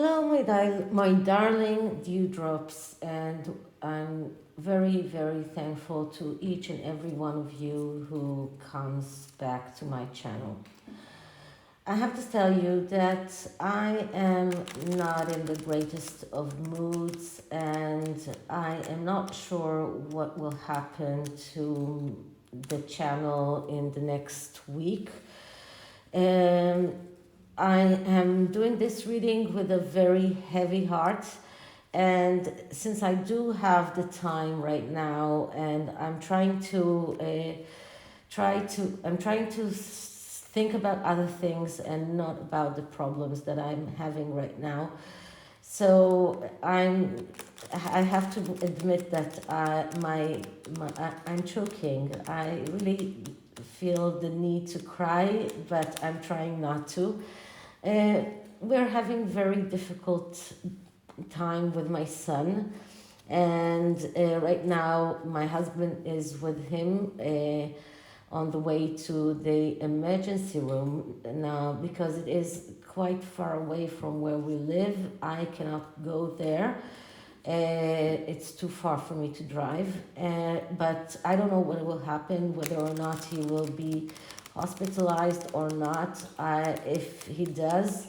Hello, my darling dewdrops, and I'm very, very thankful to each and every one of you who comes back to my channel. I have to tell you that I am not in the greatest of moods, and I am not sure what will happen to the channel in the next week. I am doing this reading with a very heavy heart, and since I do have the time right now, and I'm trying to think about other things and not about the problems that I'm having right now. So I have to admit that I'm choking. I really feel the need to cry, but I'm trying not to. We're having very difficult time with my son, and right now my husband is with him on the way to the emergency room now, because it is quite far away from where we live. I cannot go there. It's too far for me to drive, but I don't know what will happen, whether or not he will be hospitalized or not. If he does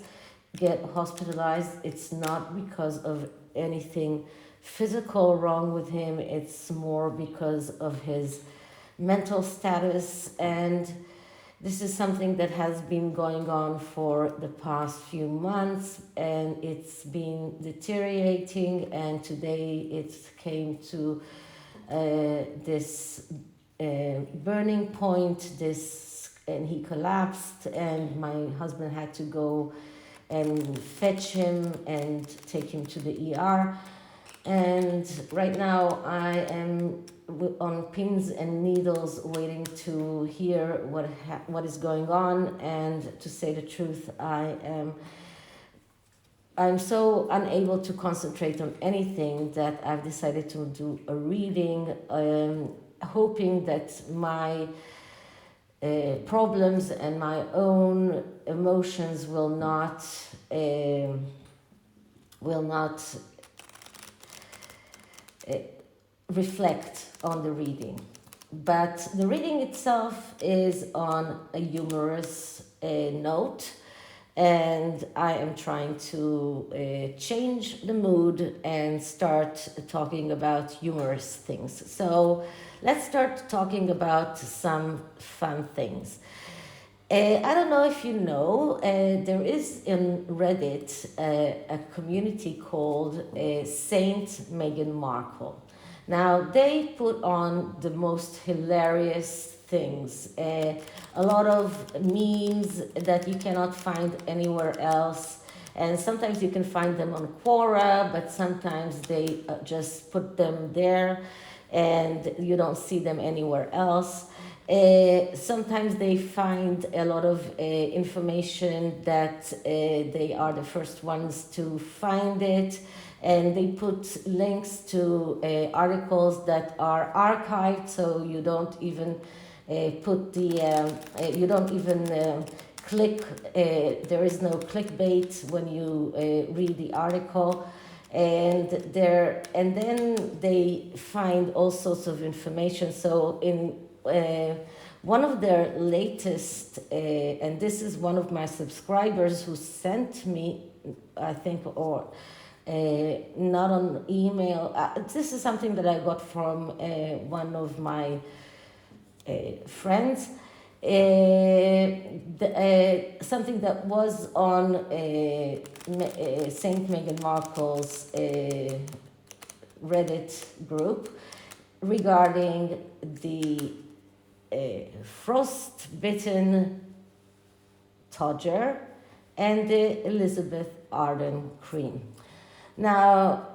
get hospitalized, it's not because of anything physical wrong with him. It's more because of his mental status, and this is something that has been going on for the past few months, and it's been deteriorating, and today it came to this burning point, and he collapsed, and my husband had to go and fetch him and take him to the ER. And right now I am on pins and needles waiting to hear what is going on. And to say the truth, I'm so unable to concentrate on anything that I've decided to do a reading, hoping that my problems and my own emotions will not reflect on the reading. But the reading itself is on a humorous note, and I am trying to change the mood and start talking about humorous things. So let's start talking about some fun things. I don't know if you know, there is in Reddit a community called Saint Meghan Markle. Now, they put on the most hilarious things, a lot of memes that you cannot find anywhere else. And sometimes you can find them on Quora, but sometimes they just put them there and you don't see them anywhere else. Sometimes they find a lot of information that they are the first ones to find it, and they put links to articles that are archived, so you don't even click. There is no clickbait when you read the article. And then they find all sorts of information. So in one of their latest, and this is one of my subscribers who sent me, I think, or not on email. This is something that I got from one of my friends. Something that was on Saint Meghan Markle's Reddit group regarding the frostbitten Todger and the Elizabeth Arden cream. Now,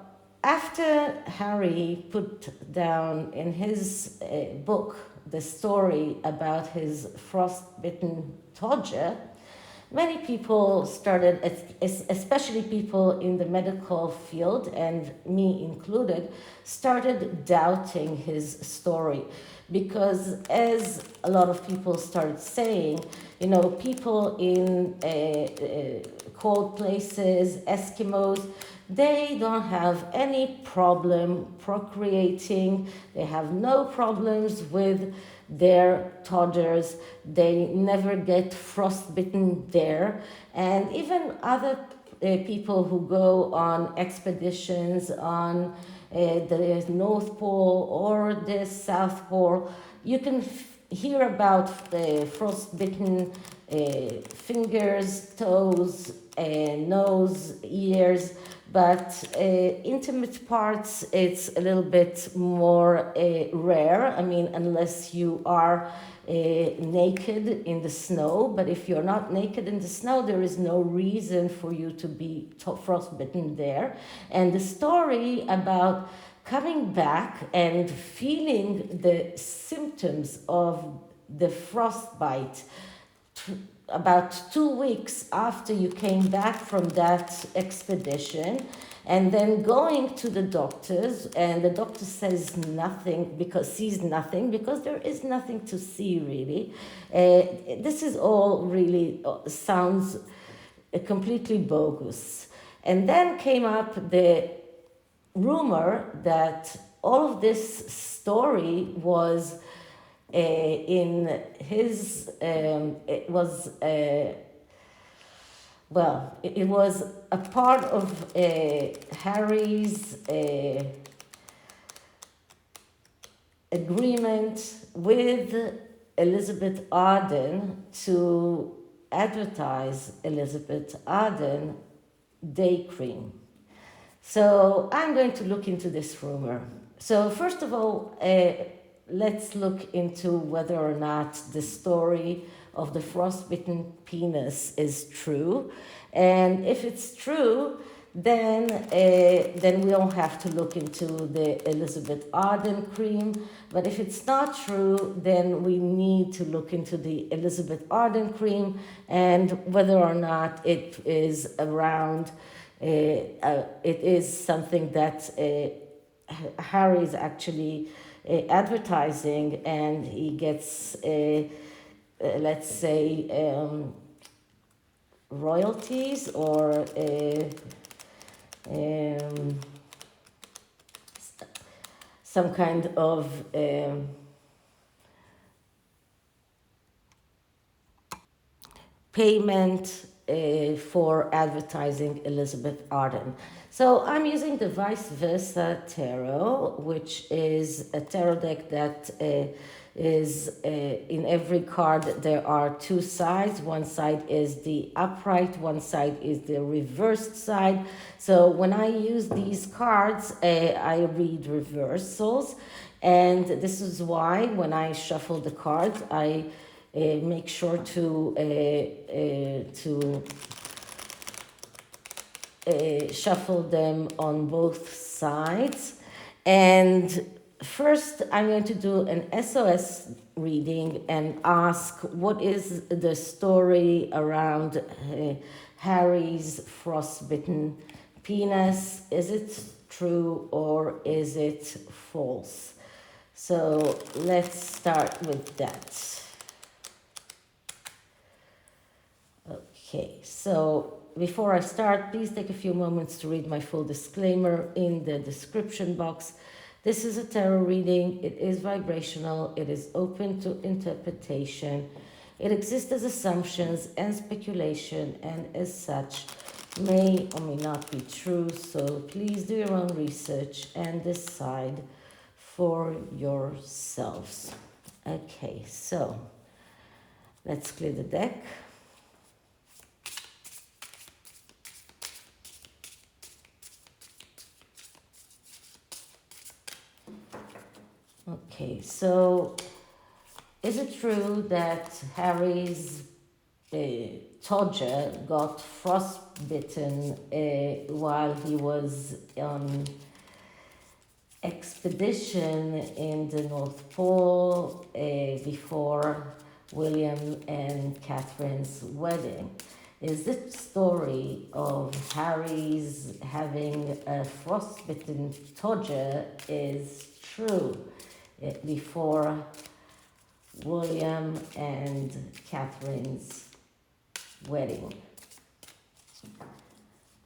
after Harry put down in his book the story about his frostbitten Todger, many people started, especially people in the medical field, and me included, started doubting his story. Because as a lot of people started saying, you know, people in cold places, Eskimos, they don't have any problem procreating. They have no problems with their toddlers. They never get frostbitten there. And even other people who go on expeditions on the North Pole or the South Pole, you can hear about the frostbitten fingers, toes, nose, ears, but intimate parts, it's a little bit more rare. I mean, unless you are naked in the snow, but if you're not naked in the snow, there is no reason for you to be frostbitten there. And the story about coming back and feeling the symptoms of the frostbite about 2 weeks after you came back from that expedition, and then going to the doctors, and the doctor says nothing, sees nothing, because there is nothing to see really. This is all really sounds completely bogus. And then came up the rumor that all of this story was in his, it was a part of Harry's agreement with Elizabeth Arden to advertise Elizabeth Arden day cream. So I'm going to look into this rumor. So first of all, let's look into whether or not the story of the frostbitten penis is true. And if it's true, then we don't have to look into the Elizabeth Arden cream. But if it's not true, then we need to look into the Elizabeth Arden cream and whether or not it is around, it is something that Harry is actually advertising, and he gets, let's say, royalties or some kind of payment for advertising Elizabeth Arden. So I'm using the vice versa tarot, which is a tarot deck that is in every card there are two sides. One side is the upright, one side is the reversed side. So when I use these cards, I read reversals, and this is why when I shuffle the cards, I make sure to shuffle them on both sides. And first I'm going to do an SOS reading and ask what is the story around Harry's frostbitten penis. Is it true or is it false? So let's start with that. Okay, so before I start, please take a few moments to read my full disclaimer in the description box. This is a tarot reading. It is vibrational. It is open to interpretation. It exists as assumptions and speculation, and as such may or may not be true. So please do your own research and decide for yourselves. Okay, so let's clear the deck. Okay, so is it true that Harry's toddler got frostbitten while he was on expedition in the North Pole before William and Catherine's wedding? is the story of Harry's having a frostbitten toddler is true before William and Catherine's wedding.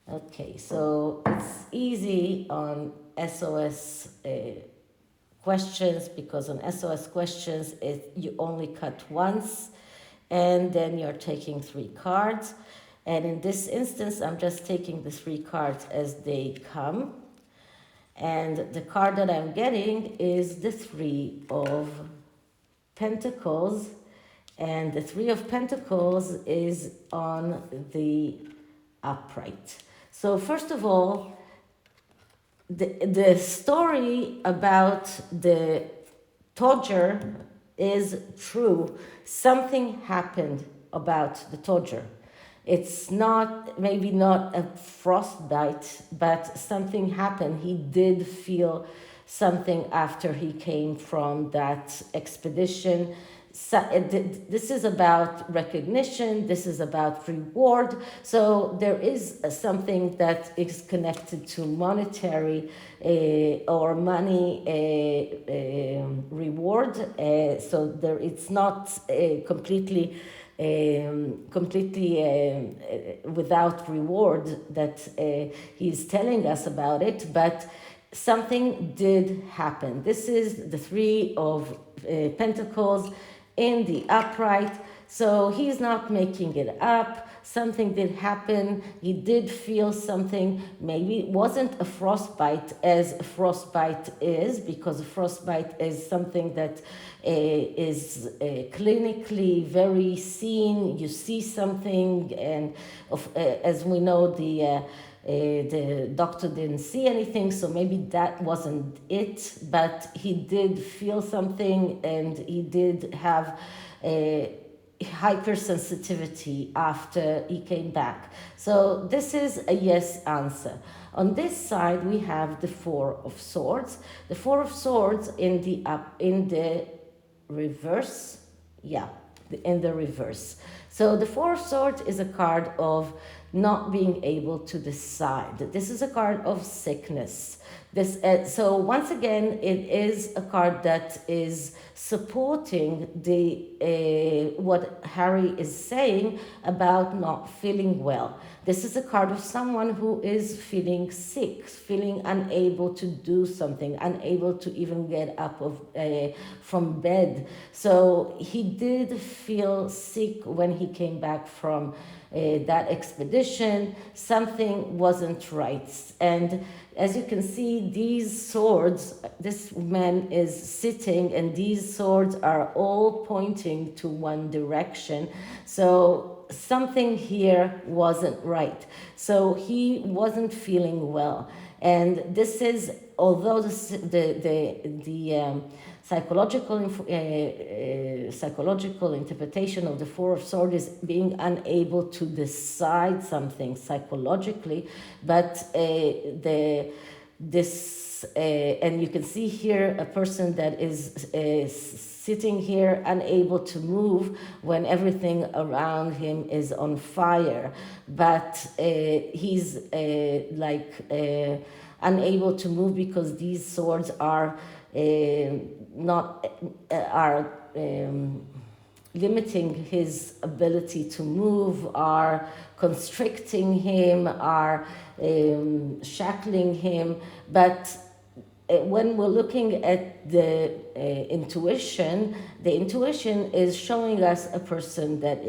Okay, so it's easy on SOS questions, because on SOS questions you only cut once and then you're taking 3 cards. And in this instance, I'm just taking the 3 cards as they come. And the card that I'm getting is the 3 of Pentacles. And the 3 of Pentacles is on the upright. So first of all, the story about the toddler is true. Something happened about the toddler. It's not, maybe not a frostbite, but something happened. He did feel something after he came from that expedition. So this is about recognition, this is about reward. So there is something that is connected to monetary or money reward. So there, it's not completely without reward that he's telling us about it, but something did happen. This is the 3 of Pentacles in the upright. So he's not making it up. Something did happen. He did feel something. Maybe it wasn't a frostbite as a frostbite is, because a frostbite is something that is clinically very seen. You see something, and as we know, the doctor didn't see anything, so maybe that wasn't it, but he did feel something, and he did have a hypersensitivity after he came back. So this is a yes answer. On this side, we have the 4 of Swords. The 4 of Swords in the reverse. Yeah, in the reverse. So the 4 of Swords is a card of not being able to decide. This is a card of sickness. So once again, it is a card that is supporting what Harry is saying about not feeling well. This is a card of someone who is feeling sick, feeling unable to do something, unable to even get up from bed. So he did feel sick when he came back from that expedition. Something wasn't right. And as you can see, these swords, this man is sitting, and these swords are all pointing to one direction. So something here wasn't right. So he wasn't feeling well. And this is, although the psychological interpretation of the 4 of Swords is being unable to decide something psychologically, but and you can see here a person that is sitting here unable to move when everything around him is on fire, but he's unable to move because these swords are limiting his ability to move, are constricting him, are shackling him. But when we're looking at the intuition, the intuition is showing us a person that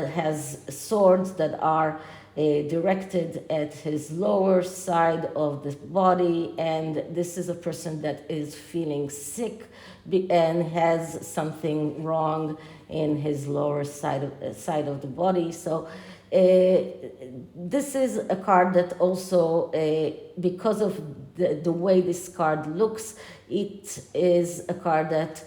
has swords that are directed at his lower side of the body, and this is a person that is feeling sick and has something wrong in his lower side of the body. So this is a card that also, because of the way this card looks, it is a card that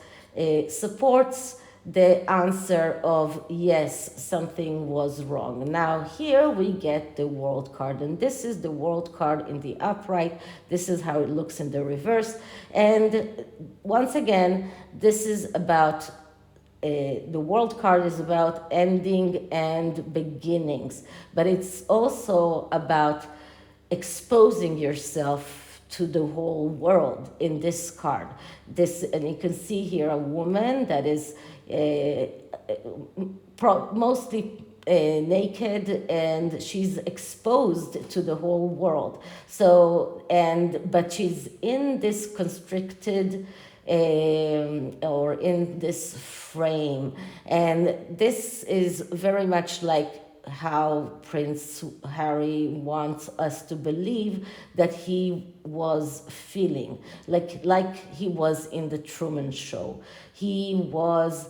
supports the answer of yes, something was wrong. Now here we get the World card, and this is the World card in the upright. This is how it looks in the reverse. And once again, this is about the world card is about ending and beginnings, but it's also about exposing yourself to the whole world in this card. And you can see here a woman that is mostly naked, and she's exposed to the whole world. But she's in this constricted or in this frame, and this is very much like how Prince Harry wants us to believe that he was feeling, like he was in the Truman Show. He was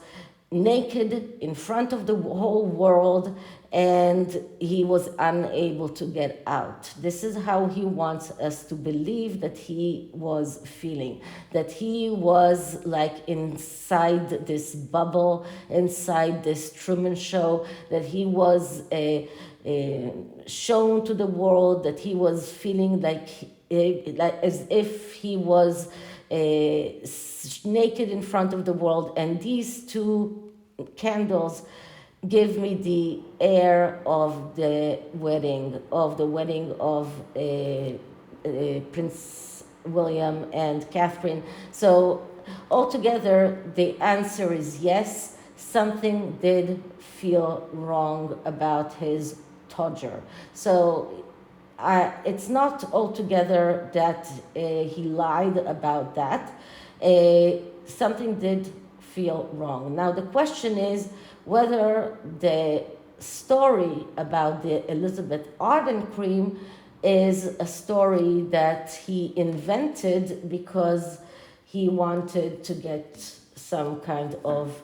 naked in front of the whole world, and he was unable to get out. This is how he wants us to believe that he was feeling, that he was like inside this bubble, inside this Truman Show, that he was shown to the world, that he was feeling like as if he was naked in front of the world. And these two candles give me the air of the wedding of Prince William and Catherine. So altogether, the answer is yes. Something did feel wrong about his Todger. So it's not altogether that he lied about that. Something did feel wrong. Now the question is whether the story about the Elizabeth Arden cream is a story that he invented because he wanted to get some kind of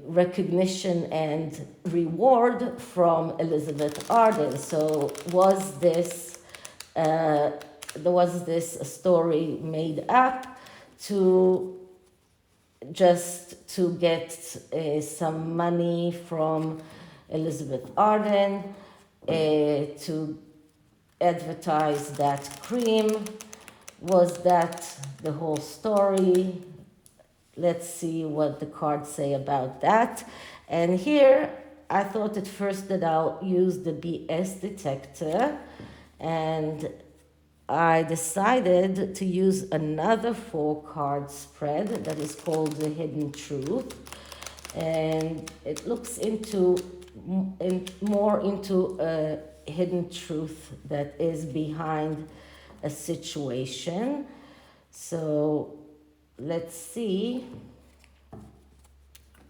recognition and reward from Elizabeth Arden. So was this a story made up to get some money from Elizabeth Arden to advertise that cream? Was that the whole story? Let's see what the cards say about that. And here I thought at first that I'll use the BS detector, and I decided to use another 4-card spread that is called the Hidden Truth, and it looks more into a hidden truth that is behind a situation. So let's see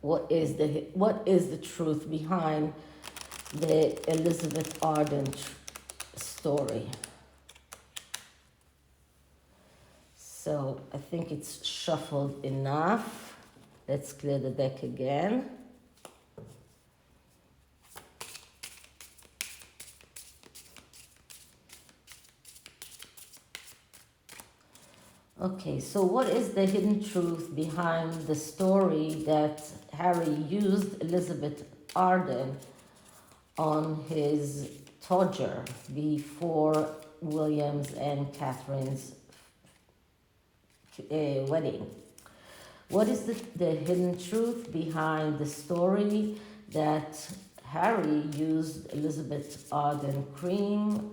what is the truth behind the Elizabeth Arden story. So I think it's shuffled enough. Let's clear the deck again. Okay, so what is the hidden truth behind the story that Harry used Elizabeth Arden on his Todger before William's and Catherine's wedding? What is the hidden truth behind the story that Harry used Elizabeth Arden cream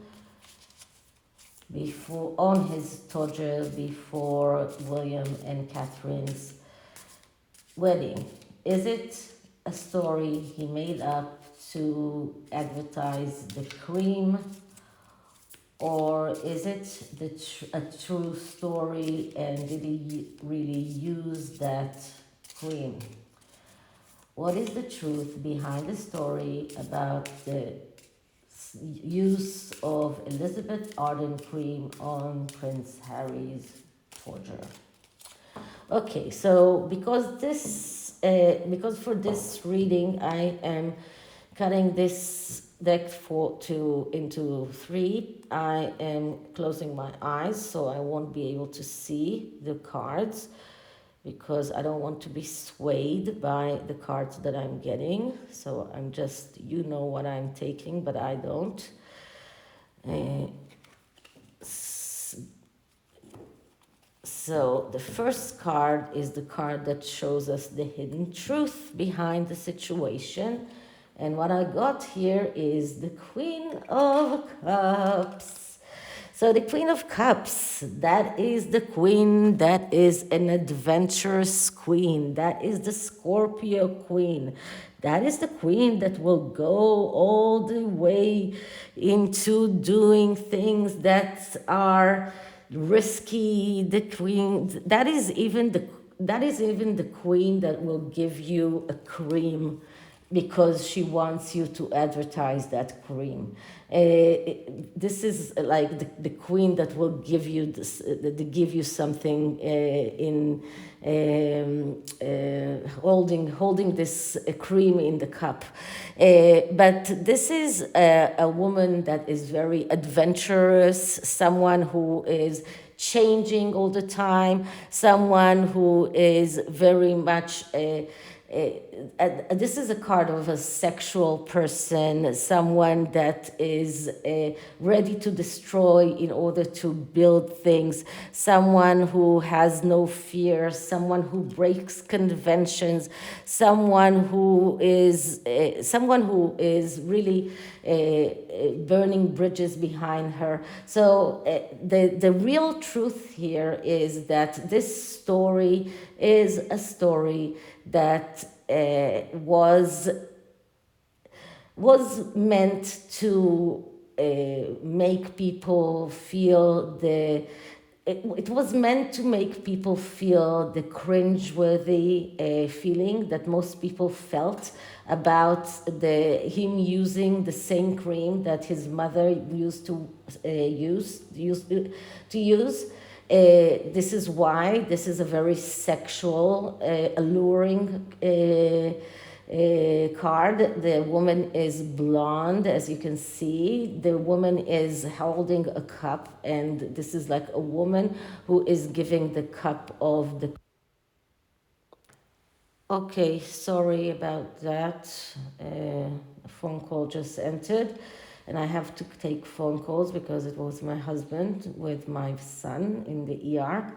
on his Todger before William and Catherine's wedding? Is it a story he made up to advertise the cream, or is it a true story, and did he really use that cream? What is the truth behind the story about the use of Elizabeth Arden cream on Prince Harry's Todger? Okay, so because for this reading I am cutting this deck into 3, I am closing my eyes so I won't be able to see the cards, because I don't want to be swayed by the cards that I'm getting. So I'm just, what I'm taking, but I don't. So So the first card is the card that shows us the hidden truth behind the situation. And what I got here is the Queen of Cups. So the Queen of Cups, that is the queen that is an adventurous queen. That is the Scorpio queen. That is the queen that will go all the way into doing things that are risky. The queen, that is even the queen that will give you a cream because she wants you to advertise that cream. This is like the queen that will give you this, give you something in holding this cream in the cup. But this is a woman that is very adventurous, someone who is changing all the time, someone who is very much this is a card of a sexual person, someone that is ready to destroy in order to build things, someone who has no fear, someone who breaks conventions, someone who is really burning bridges behind her. So the real truth here is that this story is a story that was meant to make people feel it was meant to make people feel the cringeworthy feeling that most people felt about him using the same cream that his mother used to use. This is why this is a very sexual, alluring card. The woman is blonde, as you can see. The woman is holding a cup, and this is like a woman who is giving the cup of the... Okay, sorry about that. A phone call just entered. And I have to take phone calls because it was my husband with my son in the ER.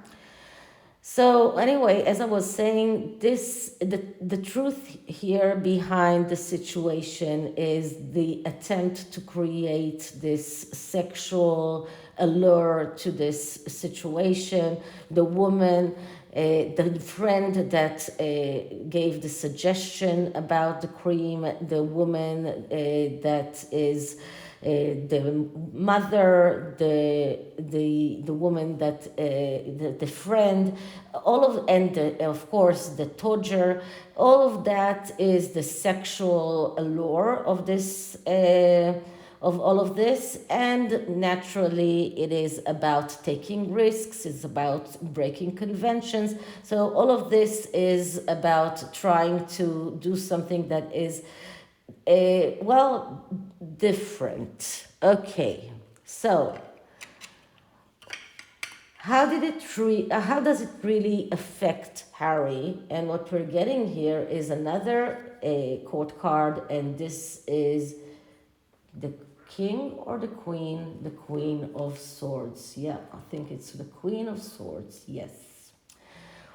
So anyway, as I was saying, the truth here behind the situation is the attempt to create this sexual allure to this situation. The woman, the friend that gave the suggestion about the cream, the woman that is the mother, the woman that the friend, of course the torture, all of that is the sexual allure of this. Of all of this, and naturally it is about taking risks, it's about breaking conventions. So all of this is about trying to do something that is different. Okay, so how does it really affect Harry? And what we're getting here is another court card, and this is the king or the queen? The Queen of Swords. Yeah, I think it's the Queen of Swords. Yes.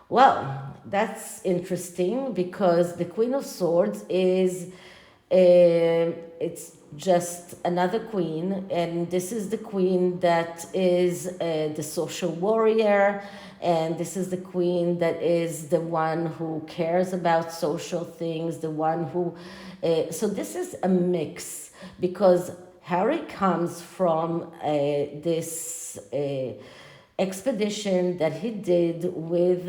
Well, that's interesting because the Queen of Swords is it's just another queen, and this is the queen that is the social warrior, and this is the queen that is the one who cares about social things, the one who so this is a mix because Harry comes from this expedition that he did with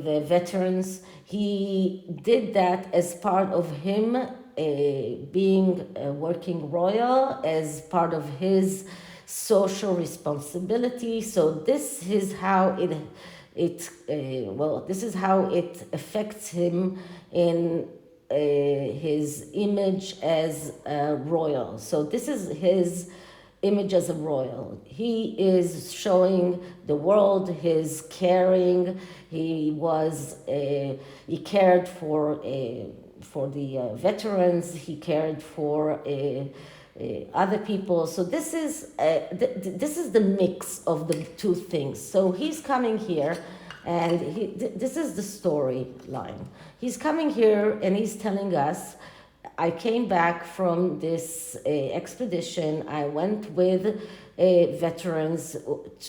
the veterans. He did that as part of him being a working royal, as part of his social responsibility. So this is how this is how it affects him in his image as a royal. So this is his image as a royal. He is showing the world his caring. He cared for the veterans. He cared for other people. So this is this is the mix of the two things. So he's coming here, and this is the storyline. He's coming here and he's telling us, I came back from this expedition. I went with veterans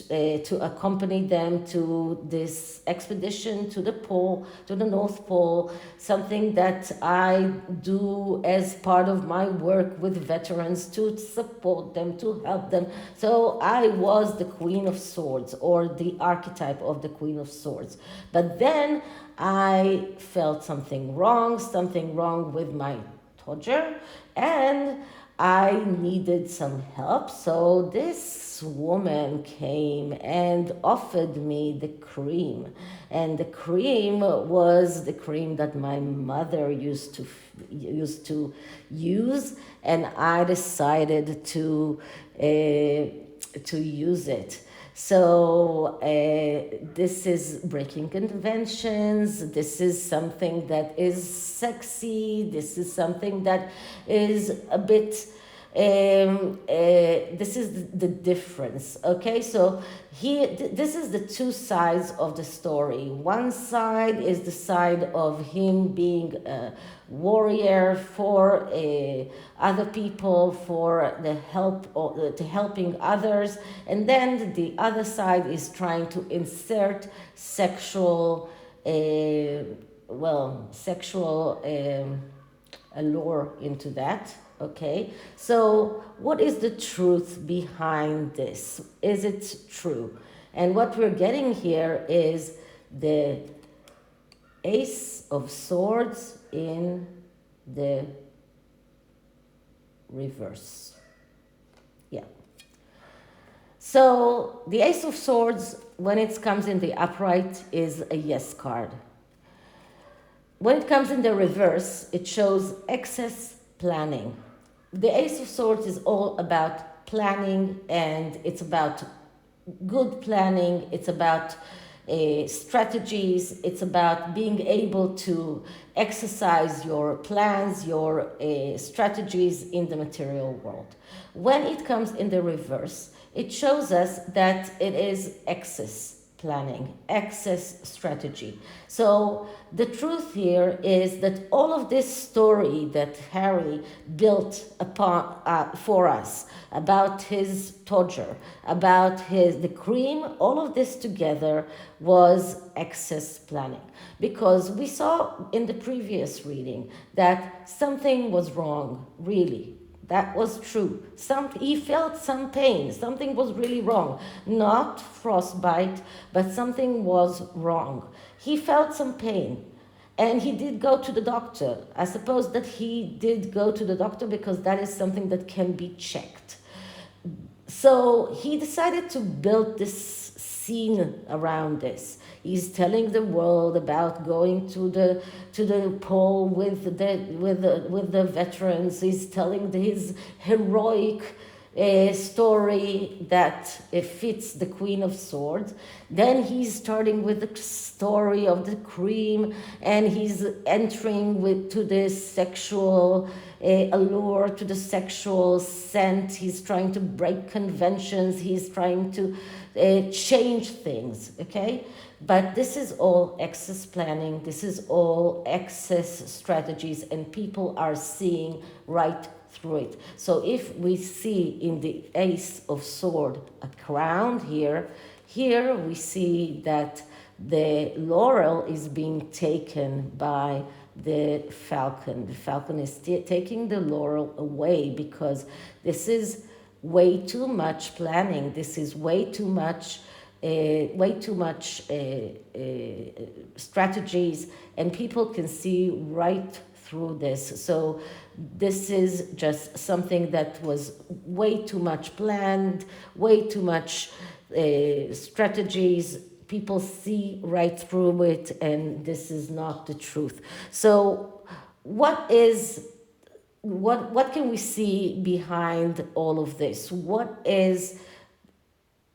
to accompany them to this expedition to the pole, to the North Pole, something that I do as part of my work with veterans to support them, to help them. So I was the Queen of Swords, or the archetype of the Queen of Swords. But then I felt something wrong with my Todger, and I needed some help. So this woman came and offered me the cream, and the cream was the cream that my mother used to use, and I decided to use it. So this is breaking conventions. This is something that is sexy. This is something that is a bit, this is the difference, okay? So here, this is the two sides of the story. One side is the side of him being a warrior for other people, for the help, or to helping others, and then the other side is trying to insert sexual, sexual allure into that. Okay, so what is the truth behind this? Is it true? And what we're getting here is the Ace of Swords in the reverse. Yeah. So the Ace of Swords, when it comes in the upright, is a yes card. When it comes in the reverse, it shows excess planning. The Ace of Swords is all about planning, and it's about good planning. It's about strategies. It's about being able to exercise your plans, your strategies in the material world. When it comes in the reverse, it shows us that it is excess planning, excess strategy. So the truth here is that all of this story that Harry built upon for us about his Todger, about the cream, all of this together was excess planning, because we saw in the previous reading that something was wrong, really. That was true. He felt some pain. Something was really wrong. Not frostbite, but something was wrong. He felt some pain. And he did go to the doctor. I suppose that he did go to the doctor because that is something that can be checked. So he decided to build this scene around this. He's telling the world about going to the pole with the veterans. He's telling his heroic story that fits the Queen of Swords. Then he's starting with the story of the cream, and he's entering to this sexual allure, to the sexual scent. He's trying to break conventions. He's trying to change things, okay? But this is all excess planning. This is all excess strategies, and people are seeing right through it. So if we see in the Ace of Sword a crown here we see that the laurel is being taken by the falcon. The falcon is taking the laurel away because this is way too much planning. This is way too much strategies, and people can see right through this. So this is just something that was way too much planned, way too much strategies. People see right through it, and this is not the truth. So what can we see behind all of this? What is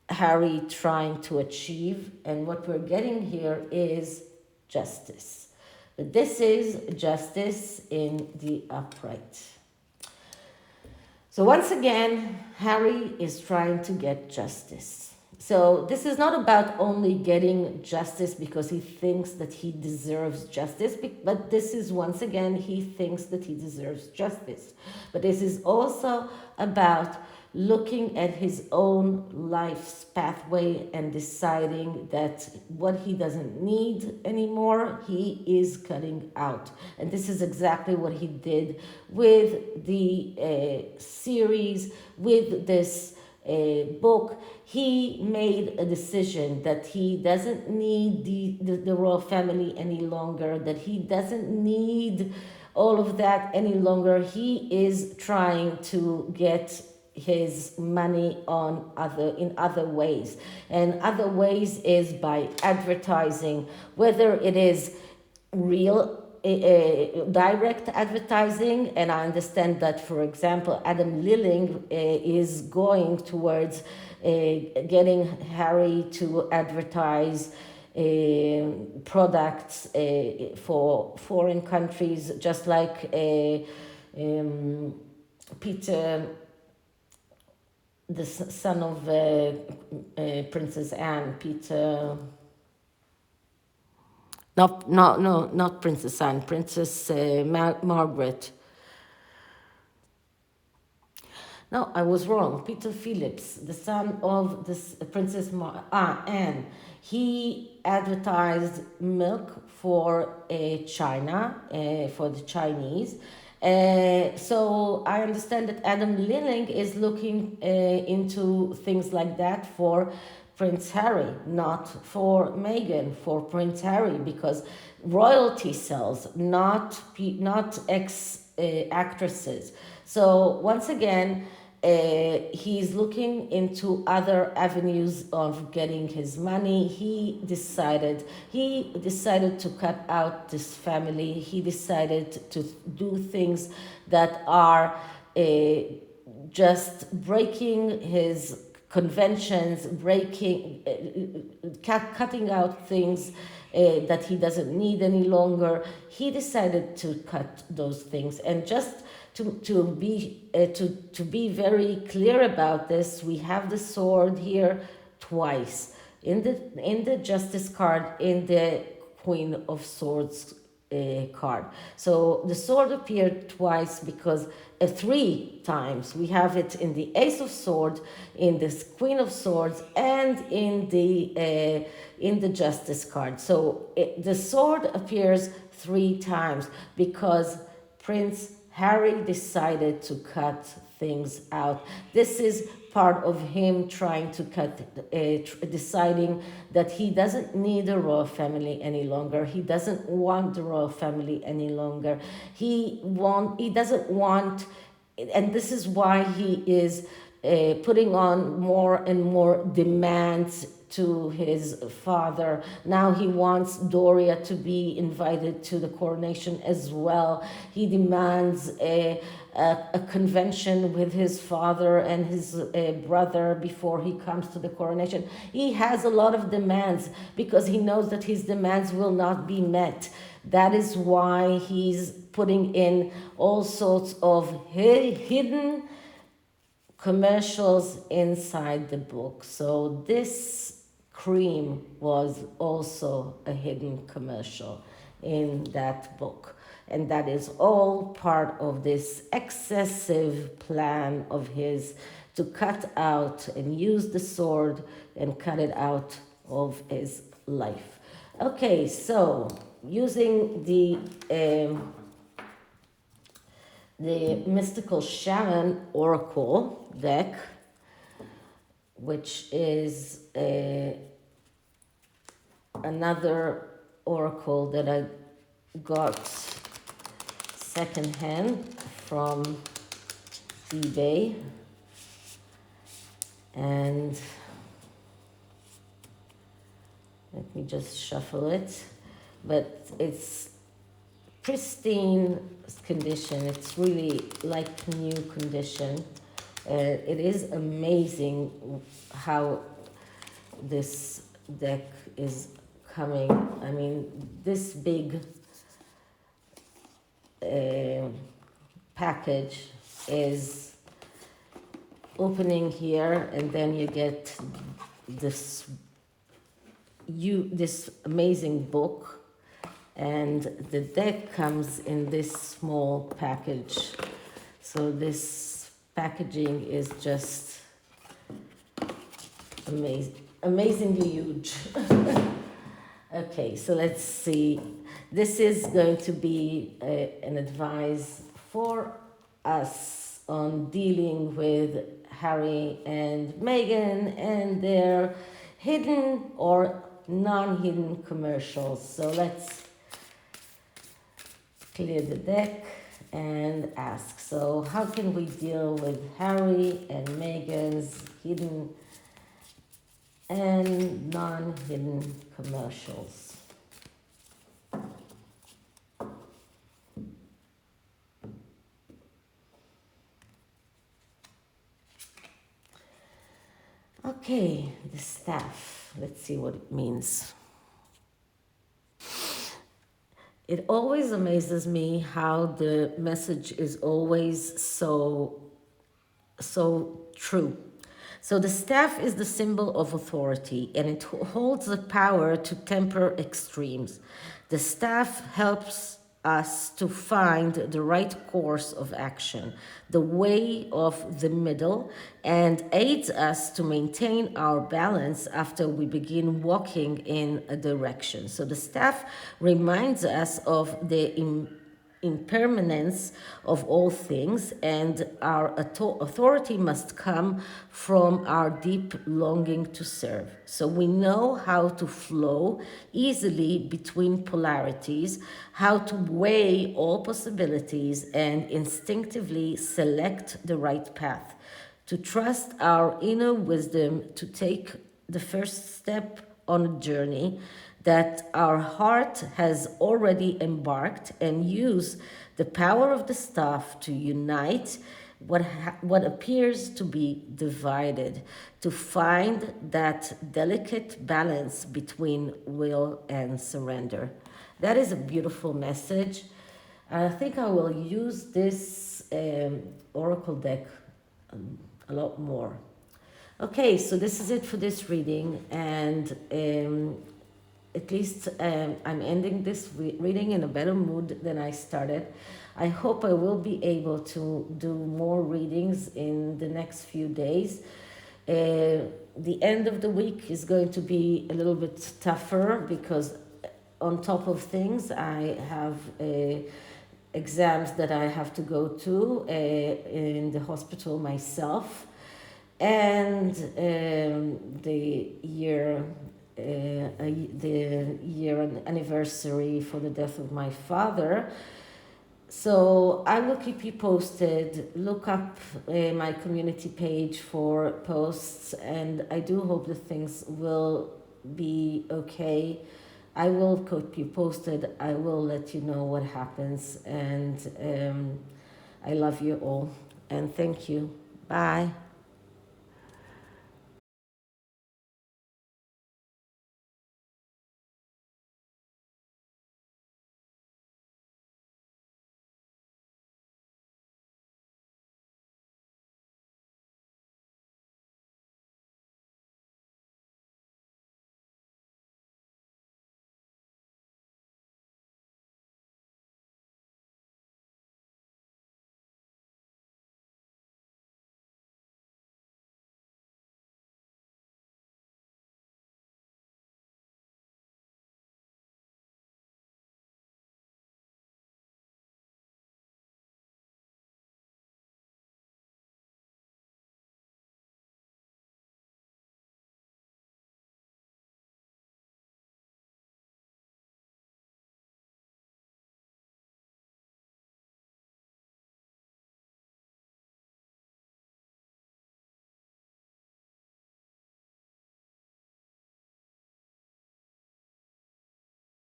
Harry trying to achieve? And what we're getting here is justice. This is justice in the upright. So once again, Harry is trying to get justice. So this is not about only getting justice because he thinks that he deserves justice, but this is once again, he thinks that he deserves justice. But this is also about looking at his own life's pathway and deciding that what he doesn't need anymore, he is cutting out. And this is exactly what he did with the series, with this book. He made a decision that he doesn't need the royal family any longer, that he doesn't need all of that any longer. He is trying to get his money in other ways, and other ways is by advertising, whether it is real direct advertising. And I understand that, for example, Adam Lilling is going towards getting Harry to advertise products for foreign countries, just like Peter, the son of Princess Anne, Peter. No, not Princess Anne, Princess Margaret. No, I was wrong. Peter Phillips, the son of this Princess Anne. He advertised milk for China, for the Chinese. So I understand that Adam Lilling is looking into things like that for Prince Harry, not for Meghan, for Prince Harry, because royalty sells, not actresses. So once again, he's looking into other avenues of getting his money. He decided to cut out this family. He decided to do things that are just breaking his conventions, cutting out things that he doesn't need any longer. He decided to cut those things. And just to be very clear about this, we have the sword here twice in the Justice card, in the Queen of Swords card. So the sword appeared twice because 3 times. We have it in the Ace of Swords, in the Queen of Swords, and in the Justice card. So the sword appears 3 times because Prince Harry decided to cut things out. This is part of him trying to deciding that he doesn't need a royal family any longer. He doesn't want the royal family any longer. He doesn't want, and this is why he is putting on more and more demands to his father. Now he wants Doria to be invited to the coronation as well. He demands a convention with his father and his brother before he comes to the coronation. He has a lot of demands because he knows that his demands will not be met. That is why he's putting in all sorts of hidden commercials inside the book. So this cream was also a hidden commercial in that book. And that is all part of this excessive plan of his to cut out and use the sword and cut it out of his life. Okay, so using the mystical shaman oracle deck, which is another oracle that I got secondhand from eBay, and let me just shuffle it, but it's pristine condition. It's really like new condition. It is amazing how this deck is coming. I mean, this big package is opening here, and then you get this this amazing book, and the deck comes in this small package. So this packaging is just amazingly huge. Okay, so let's see. This is going to be an advice for us on dealing with Harry and Meghan and their hidden or non-hidden commercials. So let's clear the deck and ask. So how can we deal with Harry and Meghan's hidden and non-hidden commercials? Okay, the staff. Let's see what it means. It always amazes me how the message is always so true. So the staff is the symbol of authority, and it holds the power to temper extremes. The staff helps us to find the right course of action, the way of the middle, and aids us to maintain our balance after we begin walking in a direction. So the staff reminds us of the impermanence of all things, and our authority must come from our deep longing to serve. So we know how to flow easily between polarities, how to weigh all possibilities, and instinctively select the right path, to trust our inner wisdom, to take the first step on a journey that our heart has already embarked, and use the power of the staff to unite what appears to be divided, to find that delicate balance between will and surrender. That is a beautiful message. I think I will use this oracle deck a lot more. Okay, so this is it for this reading, and at least I'm ending this reading in a better mood than I started. I hope I will be able to do more readings in the next few days. The end of the week is going to be a little bit tougher because on top of things, I have exams that I have to go to in the hospital myself, and the year anniversary for the death of my father. So I will keep you posted. Look up my community page for posts, and I do hope that things will be okay. I will keep you posted. I will let you know what happens, and I love you all, and thank you. Bye.